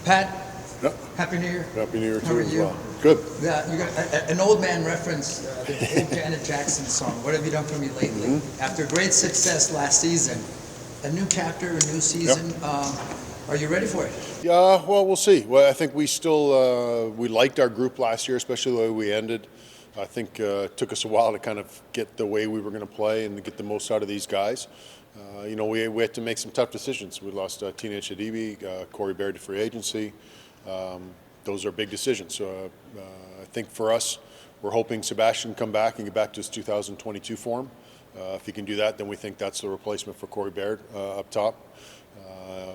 Pat, Yep. Happy New Year. Happy New Year How to are you as you? well. Good. Yeah, you got an old man reference, the old Janet Jackson song, What Have You Done For Me Lately? After great success last season, a new chapter, a new season. Are you ready for it? Yeah, well, we'll see. Well, I think we still we liked our group last year, especially the way we ended. I think it took us a while to kind of get the way we were going to play and to get the most out of these guys. We had to make some tough decisions. We lost Teenage Hadibi, Corey Baird to free agency. Those are big decisions. So I think for us, we're hoping Sebastian can come back and get back to his 2022 form. If he can do that, then we think that's the replacement for Corey Baird up top.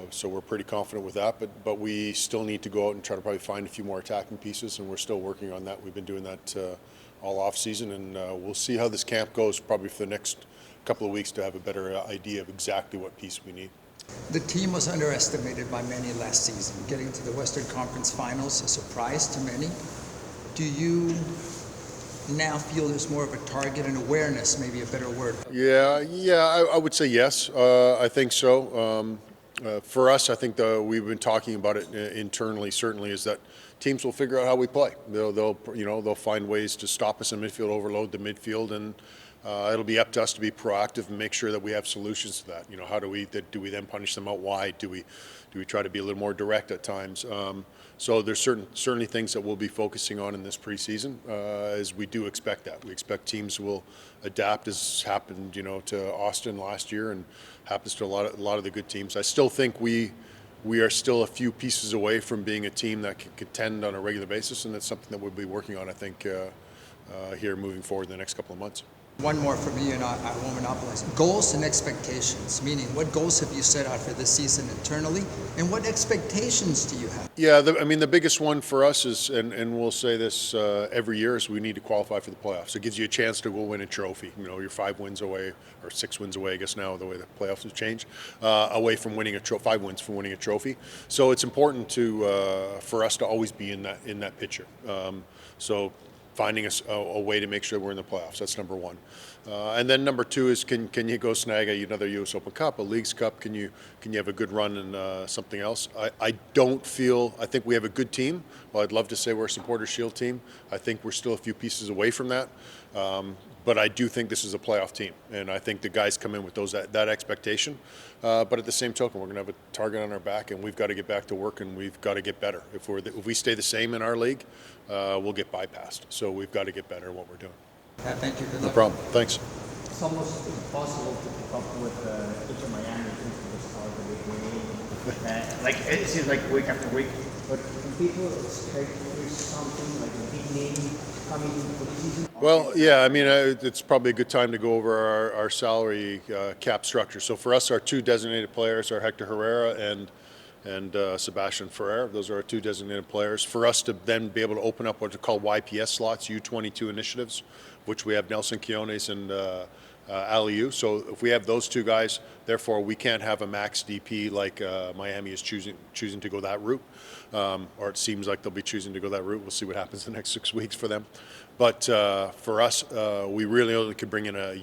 So we're pretty confident with that, but we still need to go out and try to probably find a few more attacking pieces, and we're still working on that. We've been doing that all off season, and we'll see how this camp goes probably for the next couple of weeks to have a better idea of exactly what piece we need. The team was underestimated by many last season, getting to the Western Conference Finals, a surprise to many. Do you now feel there's more of a target and awareness, maybe a better word? I would say yes. I think so. For us, I think we've been talking about it internally. Certainly, is that teams will figure out how we play. They'll find ways to stop us in midfield, overload the midfield, and it'll be up to us to be proactive and make sure that we have solutions to that. How do we then punish them out wide? Do we try to be a little more direct at times? So there's certainly things that we'll be focusing on in this preseason, as we do expect that. We expect teams will adapt, as happened, to Austin last year and happens to a lot of the good teams. I still think we are still a few pieces away from being a team that can contend on a regular basis, and that's something that we'll be working on, I think, here moving forward in the next couple of months. One more from me, and I won't monopolize. Goals and expectations, meaning what goals have you set out for this season internally, and what expectations do you have? Yeah, the biggest one for us is, and we'll say this every year, is we need to qualify for the playoffs. It gives you a chance to go win a trophy. You're 5 wins away, or 6 wins away, I guess now, the way the playoffs have changed, away from winning 5 wins from winning a trophy. So it's important for us to always be in that picture. So finding a way to make sure we're in the playoffs. That's number one. And then number two is can you go snag another U.S. Open Cup, a Leagues Cup? Can you have a good run in something else? I think we have a good team. Well, I'd love to say we're a Supporters Shield team. I think we're still a few pieces away from that. But I do think this is a playoff team, and I think the guys come in with that expectation. But at the same token, we're going to have a target on our back, and we've got to get back to work, and we've got to get better. If we stay the same in our league, we'll get bypassed. So we've got to get better at what we're doing. Thank you. Good luck. No problem. Thanks. It's almost impossible to keep up with Inter Miami since the start of the game. It seems like week after week. But can people expect there's something like a big name coming for the season? Well, yeah, it's probably a good time to go over our salary cap structure. So for us, our 2 designated players are Hector Herrera and Sebastian Ferrer. Those are our 2 designated players. For us to then be able to open up what are called YPS slots, U22 initiatives, which we have Nelson Quiones and Aliu. So if we have those 2 guys, therefore we can't have a max DP like Miami is choosing to go that route, or it seems like they'll be choosing to go that route. We'll see what happens in the next 6 weeks for them. But for us, we really only could bring in a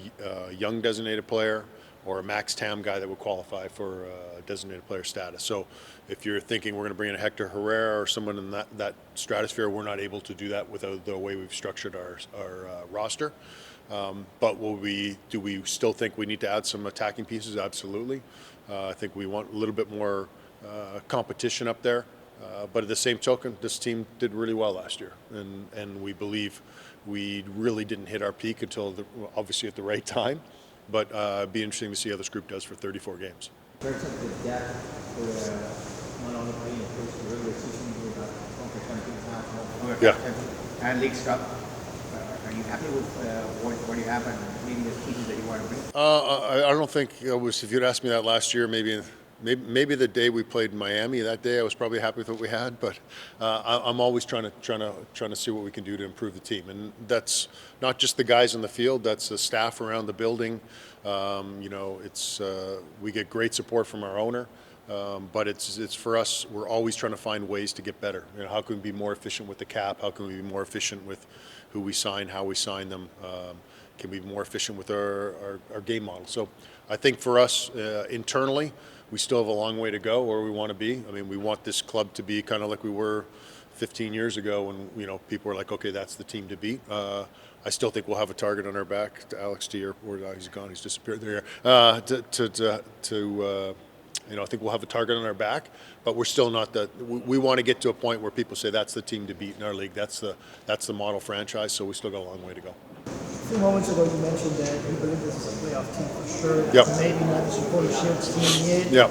young designated player or a max TAM guy that would qualify for designated player status. So if you're thinking we're going to bring in a Hector Herrera or someone in that stratosphere, we're not able to do that without the way we've structured our roster. But do we still think we need to add some attacking pieces? Absolutely. I think we want a little bit more competition up there. But at the same token, this team did really well last year, and we believe we really didn't hit our peak until obviously at the right time. But it'd be interesting to see how this group does for 34 games. In terms of the depth for not only playing the first regular season, but conference championship and Leagues Cup, are you happy with what you have and maybe the pieces that you want to bring? I don't think if you'd asked me that last year, maybe the day we played Miami, that day I was probably happy with what we had, but I'm always trying to see what we can do to improve the team, and that's not just the guys on the field, that's the staff around the building. We get great support from our owner, but it's for us. We're always trying to find ways to get better. How can we be more efficient with the cap? How can we be more efficient with who we sign, how we sign them? Can we be more efficient with our game model? So I think for us internally, we still have a long way to go where we want to be. I mean, we want this club to be kind of like we were 15 years ago when, you know, people were like, okay, that's the team to beat. I still think we'll have a target on our back. Alex, to your, he's gone, he's disappeared there. You know, I think we'll have a target on our back, but we're still not that. We want to get to a point where people say that's the team to beat in our league. That's the model franchise. So we still got a long way to go. A few moments ago, you mentioned that you believe this is a playoff team for sure. Yep. Maybe not the supporter shields team yet. Yeah.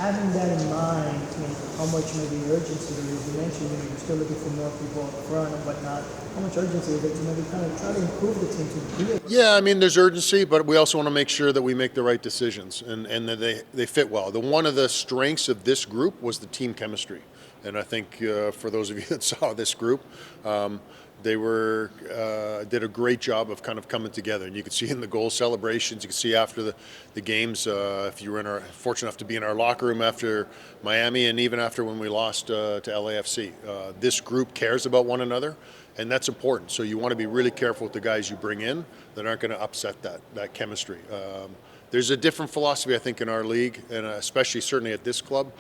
Having that in mind, and how much maybe urgency there is, you mentioned you're still looking for more people up front and whatnot. How much urgency is it to maybe kind of try to improve the team to be able? Yeah, I mean, there's urgency, but we also want to make sure that we make the right decisions and that they fit well. One of the strengths of this group was the team chemistry. And I think for those of you that saw this group, they did a great job of kind of coming together, and you could see in the goal celebrations. You could see after the games, if you were fortunate enough to be in our locker room after Miami, and even after when we lost to LAFC. This group cares about one another, and that's important. So you want to be really careful with the guys you bring in that aren't going to upset that chemistry. There's a different philosophy, I think, in our league, and especially certainly at this club,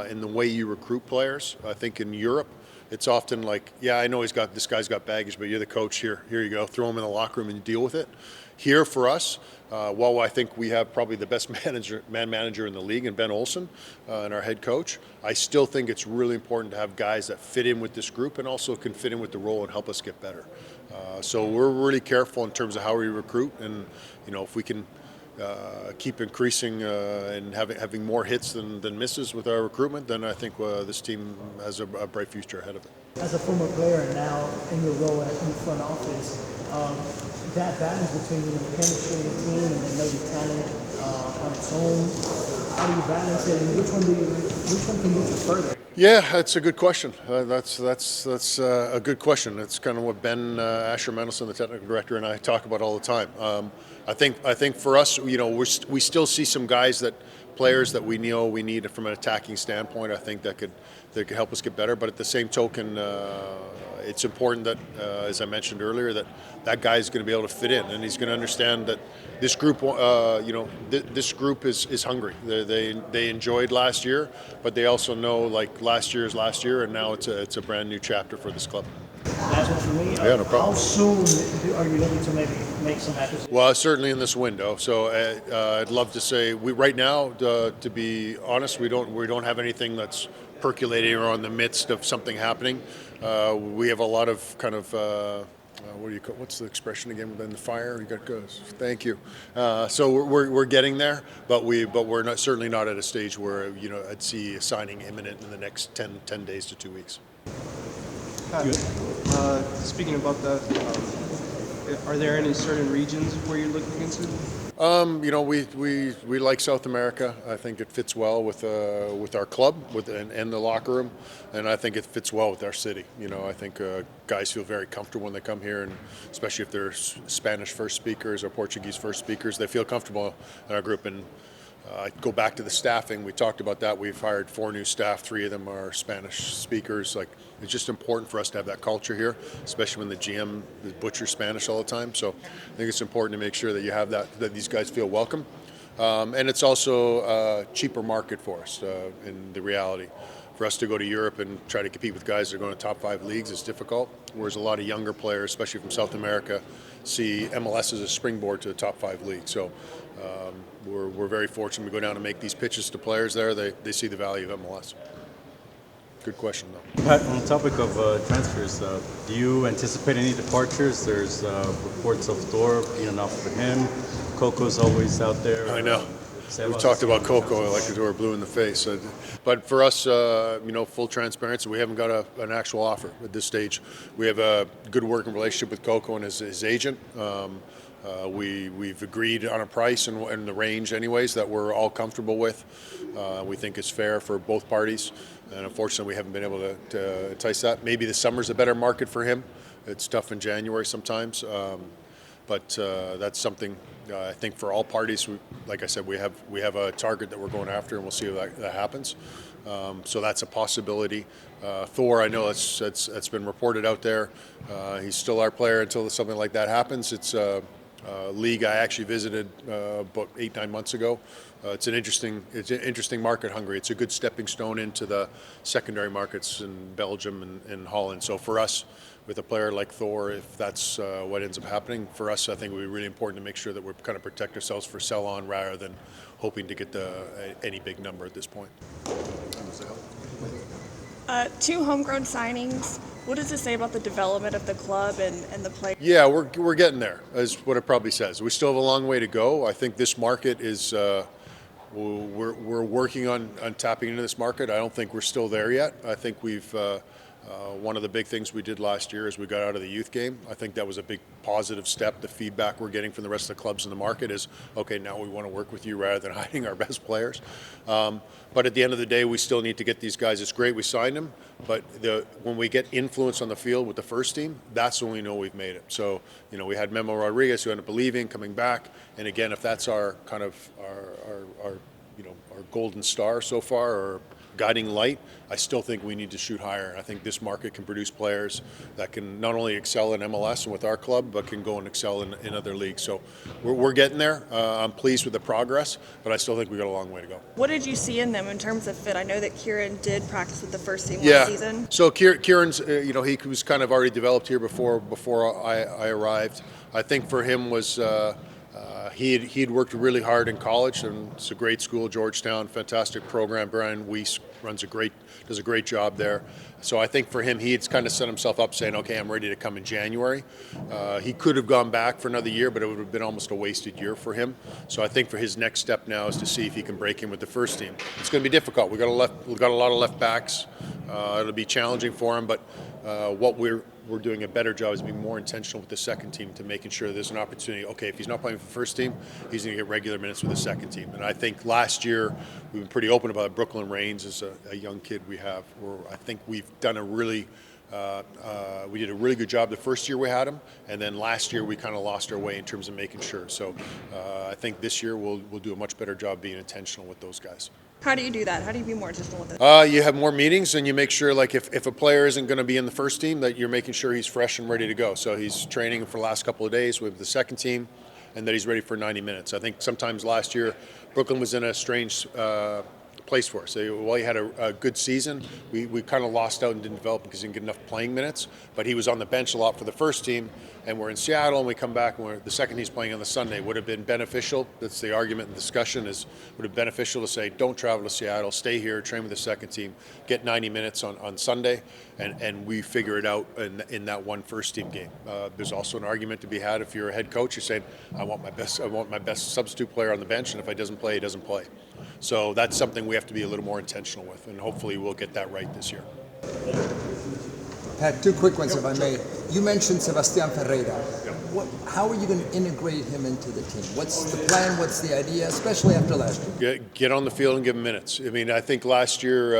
in the way you recruit players. I think in Europe, it's often like, yeah, I know this guy's got baggage, but you're the coach. Here you go. Throw him in the locker room and deal with it. Here for us, while I think we have probably the best man manager in the league in Ben Olsen and our head coach, I still think it's really important to have guys that fit in with this group and also can fit in with the role and help us get better. So we're really careful in terms of how we recruit, and you know, if we can keep increasing and having more hits than misses with our recruitment, then I think this team has a bright future ahead of it. As a former player and now in your role in the front office, that balance between chemistry and team and then maybe talent on its own, how do you balance it, and which one can move you further? Yeah, that's a good question. That's a good question. It's kind of what Ben Asher Mendelson, the technical director, and I talk about all the time. I think for us, you know, we still see some players that we know we need from an attacking standpoint. I think that could help us get better. But at the same token, it's important that, as I mentioned earlier, that guy is going to be able to fit in, and he's going to understand that this group, this group is hungry. They enjoyed last year, but they also know like last year is last year, and now it's a brand new chapter for this club. Last one for me. Yeah, no problem. How soon are you looking to maybe make some acquisitions? Well, certainly in this window. So I'd love to say right now, to be honest, we don't have anything that's percolating or in the midst of something happening. We have a lot of kind of what's the expression again? Within the fire, you got goes. Thank you. So we're getting there, but we're certainly not at a stage where I'd see a signing imminent in the next 10 days to 2 weeks. Speaking about that, are there any certain regions where you're looking into? We like South America. I think it fits well with our club and the locker room, and I think it fits well with our city. I think guys feel very comfortable when they come here, and especially if they're Spanish first speakers or Portuguese first speakers, they feel comfortable in our group. And I go back to the staffing. We talked about that. We've hired 4 new staff. 3 of them are Spanish speakers. Like, it's just important for us to have that culture here, especially when the GM butchers Spanish all the time. So I think it's important to make sure that you have that these guys feel welcome. And it's also a cheaper market for us in the reality. For us to go to Europe and try to compete with guys that are going to top 5 leagues is difficult, whereas a lot of younger players, especially from South America, see MLS as a springboard to the top 5 league. So we're very fortunate. We go down and make these pitches to players there. They see the value of MLS. Good question, though. Pat, on the topic of transfers, do you anticipate any departures? There's reports of Thor being enough for him. Coco's always out there. I know. We've talked about Coco like the door blue in the face. But for us, full transparency, we haven't got an actual offer at this stage. We have a good working relationship with Coco and his agent. We've agreed on a price and the range anyways that we're all comfortable with. We think it's fair for both parties. And unfortunately, we haven't been able to entice that. Maybe the summer's a better market for him. It's tough in January sometimes. But that's something I think for all parties. Like I said, we have a target that we're going after, and we'll see if that happens. So that's a possibility. Thor, I know that's been reported out there. He's still our player until something like that happens. It's a league I actually visited about 8-9 months ago it's an interesting market, Hungary. It's a good stepping stone into the secondary markets in Belgium and Holland. So for us, with a player like Thor, if that's what ends up happening, for us, I think it would be really important to make sure that we're kind of protect ourselves for sell-on rather than hoping to get any big number at this point. Two homegrown signings. What does this say about the development of the club and the players? Yeah, we're getting there, is what it probably says. We still have a long way to go. I think this market is, we're working on tapping into this market. I don't think we're still there yet. I think we've, one of the big things we did last year is we got out of the youth game. I think that was a big positive step. The feedback we're getting from the rest of the clubs in the market is, okay, now we want to work with you rather than hiding our best players. But at the end of the day, we still need to get these guys. It's great we signed them, but when we get influence on the field with the first team, that's when we know we've made it. So, you know, we had Memo Rodriguez who ended up leaving, coming back, and again, if that's our kind of our golden star so far, or guiding light, I still think we need to shoot higher. I think this market can produce players that can not only excel in MLS and with our club, but can go and excel in other leagues. So we're getting there. I'm pleased with the progress, but I still think we got a long way to go. What did you see in them in terms of fit? I know that Kieran did practice with the first team Yeah. last season. So Kieran's, he was kind of already developed here before I arrived. I think for him was. He'd worked really hard in college, and it's a great school, Georgetown, fantastic program. Brian Weiss does a great job there. So I think for him, he had kind of set himself up saying, okay, I'm ready to come in January. He could have gone back for another year, but it would have been almost a wasted year for him. So I think for his next step now is to see if he can break in with the first team. It's going to be difficult. We've got a lot of left backs. It'll be challenging for him, but what we're doing a better job is being more intentional with the second team to making sure there's an opportunity. Okay, if he's not playing for the first team, he's going to get regular minutes with the second team. And I think last year we've been pretty open about it. Brooklyn Reigns is a young kid we have. I think we've done we did a really good job the first year we had him, and then last year we kind of lost our way in terms of making sure. So I think this year we'll do a much better job being intentional with those guys. How do you do that? How do you be more intentional with it? You have more meetings, and you make sure, like, if a player isn't going to be in the first team, that you're making sure he's fresh and ready to go. So he's training for the last couple of days with the second team, and that he's ready for 90 minutes. I think sometimes last year, Brooklyn was in a strange place for us. So while he had a good season, we kind of lost out and didn't develop because he didn't get enough playing minutes. But he was on the bench a lot for the first team, and we're in Seattle, and we come back, and the second he's playing on the Sunday. Would have been beneficial. That's the argument and discussion is would have been beneficial to say, don't travel to Seattle, stay here, train with the second team, get 90 minutes on Sunday, and we figure it out in that one first team game. There's also an argument to be had if you're a head coach. You're saying, I want my best substitute player on the bench, and if he doesn't play, he doesn't play. So that's something we have to be a little more intentional with, and hopefully we'll get that right this year. Pat, two quick ones, if I may. You mentioned Sebastián Ferreira. How are you going to integrate him into the team? What's the plan? What's the idea, especially after last year? Get on the field and give him minutes. I mean, I think last year,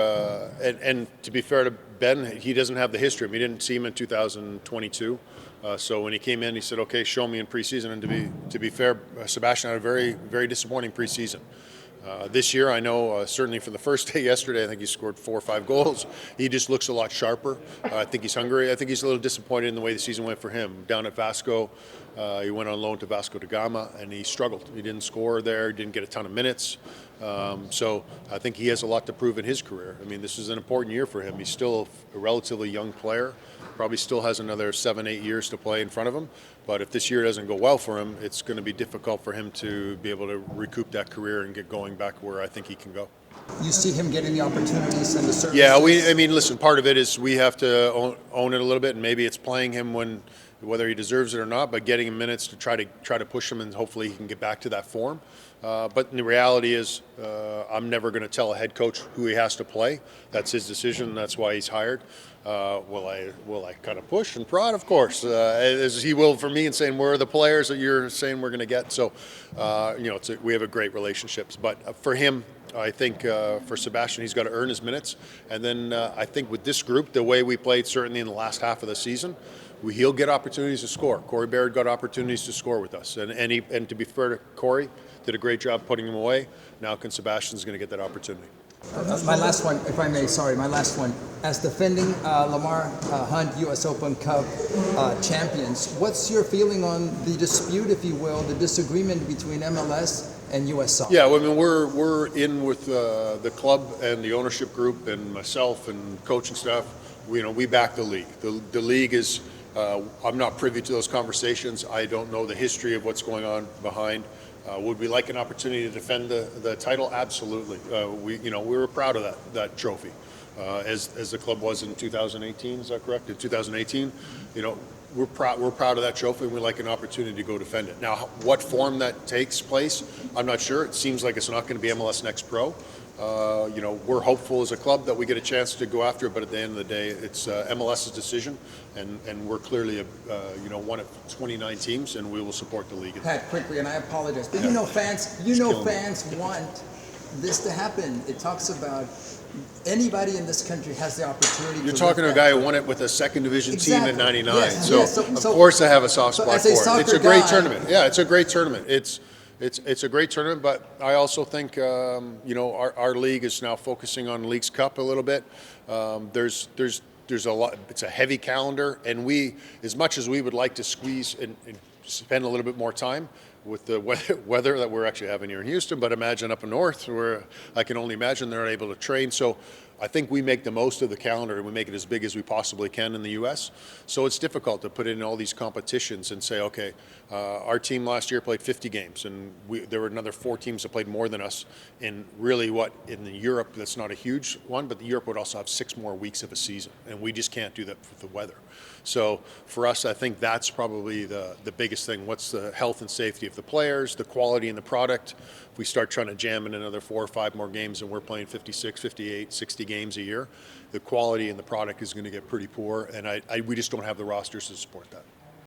and to be fair to Ben, he doesn't have the history. I mean, we didn't see him in 2022. So when he came in, he said, okay, show me in preseason. And to be fair, Sebastián had a very, very disappointing preseason. This year, I know, certainly for the first day yesterday, I think he scored 4 or 5 goals. He just looks a lot sharper. I think he's hungry. I think he's a little disappointed in the way the season went for him. Down at Vasco, he went on loan to Vasco da Gama, and he struggled. He didn't score there, didn't get a ton of minutes. So I think he has a lot to prove in his career. I mean, this is an important year for him. He's still a relatively young player. Probably still has another 7-8 years to play in front of him. But if this year doesn't go well for him, it's going to be difficult for him to be able to recoup that career and get going back where I think he can go. You see him getting the opportunities and the services? Yeah, listen, part of it is we have to own it a little bit, and maybe it's playing him whether he deserves it or not, but getting him minutes to try to push him, and hopefully he can get back to that form. But the reality is, I'm never going to tell a head coach who he has to play. That's his decision. That's why he's hired. Will I kind of push and prod? Of course, as he will for me, and saying where are the players that you're saying we're going to get. So, we have a great relationships. But for him, I think for Sebastián, he's got to earn his minutes. And then I think with this group, the way we played certainly in the last half of the season, he'll get opportunities to score. Corey Baird got opportunities to score with us, and to be fair to Corey, did a great job putting him away. Now Sebastián's going to get that opportunity. My last one, if I may, my last one. As defending Lamar Hunt U.S. Open Cup champions, what's your feeling on the dispute, if you will, the disagreement between MLS and U.S. soccer? Yeah, well, I mean, we're in with the club and the ownership group and myself and coaching staff. We back the league. The league is. I'm not privy to those conversations. I don't know the history of what's going on behind. Would we like an opportunity to defend the title? Absolutely. We were proud of that trophy, as the club was in 2018. Is that correct? In 2018, we're proud of that trophy, and we like an opportunity to go defend it. Now, what form that takes place, I'm not sure. It seems like it's not going to be MLS Next Pro. We're hopeful as a club that we get a chance to go after it, but at the end of the day, it's MLS's decision, and we're clearly one of 29 teams, and we will support the league. Pat, quickly, and I apologize, but fans want this to happen. It talks about anybody in this country has the opportunity. You're talking to a guy who won it with a second division team in '99, yes. Of course I have a soft spot for it. It's a great tournament. Yeah, it's a great tournament. It's a great tournament, but I also think our league is now focusing on Leagues Cup a little bit. There's a lot. It's a heavy calendar, and we, as much as we would like to squeeze and spend a little bit more time with the weather that we're actually having here in Houston, but imagine up in north where I can only imagine they're able to train. So I think we make the most of the calendar and we make it as big as we possibly can in the U.S. So it's difficult to put in all these competitions and say, okay, our team last year played 50 games, and there were another 4 teams that played more than us. And really, in Europe, that's not a huge one, but Europe would also have 6 more weeks of a season, and we just can't do that with the weather. So for us, I think that's probably the biggest thing. What's the health and safety of the players, the quality in the product? If we start trying to jam in another 4 or 5 more games and we're playing 56, 58, 60 games a year, the quality in the product is going to get pretty poor, and we just don't have the rosters to support that.